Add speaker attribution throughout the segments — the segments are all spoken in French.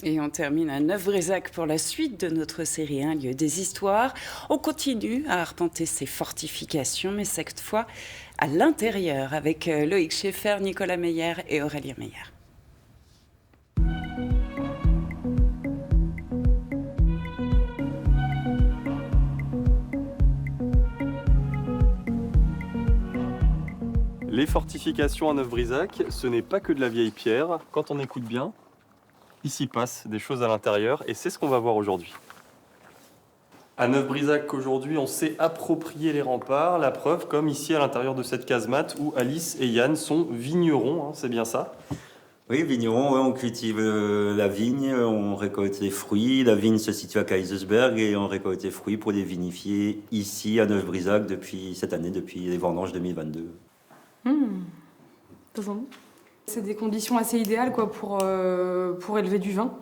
Speaker 1: Et on termine à Neuf-Brézac pour la suite de notre série Un lieu des histoires. On continue à arpenter ces fortifications, mais cette fois à l'intérieur, avec Loïc Schaeffer, Nicolas Meyer et Aurélien Meyer.
Speaker 2: Les fortifications à Neuf-Brézac, ce n'est pas que de la vieille pierre. Quand on écoute bien, il s'y passe des choses à l'intérieur et c'est ce qu'on va voir aujourd'hui. À Neuf-Brézac, aujourd'hui, on s'est approprié les remparts. La preuve, comme ici à l'intérieur de cette casemate où Alice et Yann sont vignerons, hein, c'est bien ça?
Speaker 3: Oui, vigneron, ouais, on cultive la vigne, on récolte les fruits. La vigne se situe à Kaysersberg et on récolte les fruits pour les vinifier ici à Neuf-Brézac depuis cette année, depuis les vendanges 2022.
Speaker 4: C'est des conditions assez idéales quoi, pour élever du vin.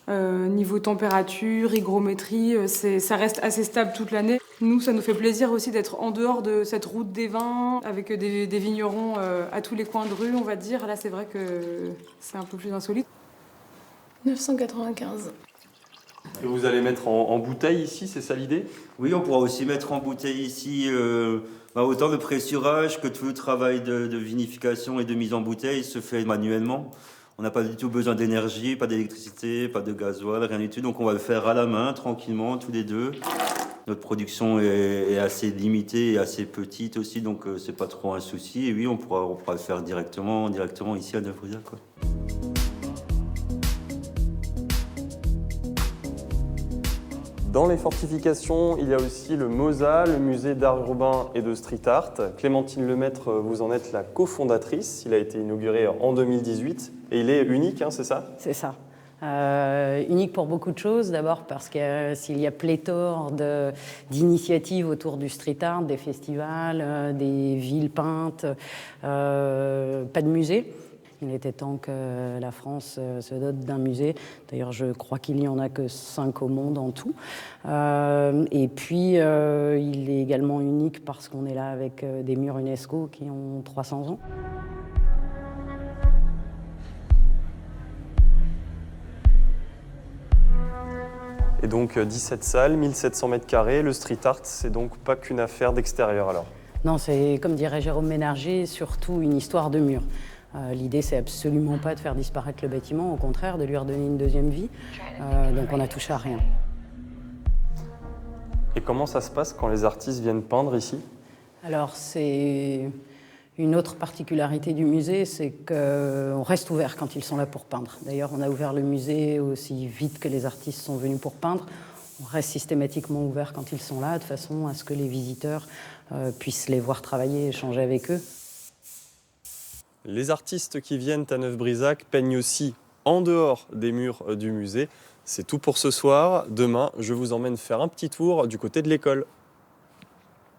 Speaker 4: Niveau température, hygrométrie, ça reste assez stable toute l'année. Nous, ça nous fait plaisir aussi d'être en dehors de cette route des vins, avec des vignerons à tous les coins de rue, on va dire. Là, c'est vrai que c'est un peu plus insolite.
Speaker 5: 995.
Speaker 2: Et vous allez mettre en bouteille ici, c'est ça l'idée?
Speaker 3: Oui, on pourra aussi mettre en bouteille ici autant de pressurage que tout le travail de vinification et de mise en bouteille se fait manuellement. On n'a pas du tout besoin d'énergie, pas d'électricité, pas de gasoil, rien du tout. Donc on va le faire à la main, tranquillement, tous les deux. Notre production est assez limitée et assez petite aussi, donc c'est pas trop un souci. Et oui, on pourra le faire directement ici à Neuf-Brézac, quoi.
Speaker 2: Dans les fortifications, il y a aussi le MOSA, le musée d'art urbain et de street art. Clémentine Lemaître, vous en êtes la cofondatrice. Il a été inauguré en 2018 et il est unique, hein, c'est ça?
Speaker 6: C'est ça. Unique pour beaucoup de choses. D'abord parce que s'il y a pléthore d'initiatives autour du street art, des festivals, des villes peintes, pas de musée. Il était temps que la France se dote d'un musée. D'ailleurs, je crois qu'il n'y en a que 5 au monde en tout. Et puis, il est également unique parce qu'on est là avec des murs UNESCO qui ont 300 ans.
Speaker 2: Et donc 17 salles, 1700 mètres carrés. Le street art, c'est donc pas qu'une affaire d'extérieur alors?
Speaker 6: Non, c'est, comme dirait Jérôme Ménager, surtout une histoire de mur. L'idée, c'est absolument pas de faire disparaître le bâtiment, au contraire, de lui redonner une deuxième vie. Donc on n'a touché à rien.
Speaker 2: Et comment ça se passe quand les artistes viennent peindre ici?
Speaker 6: Alors c'est une autre particularité du musée, c'est qu'on reste ouvert quand ils sont là pour peindre. D'ailleurs, on a ouvert le musée aussi vite que les artistes sont venus pour peindre. On reste systématiquement ouvert quand ils sont là, de façon à ce que les visiteurs puissent les voir travailler et échanger avec eux.
Speaker 2: Les artistes qui viennent à Neuf-Brézac peignent aussi en dehors des murs du musée. C'est tout pour ce soir. Demain, je vous emmène faire un petit tour du côté de l'école.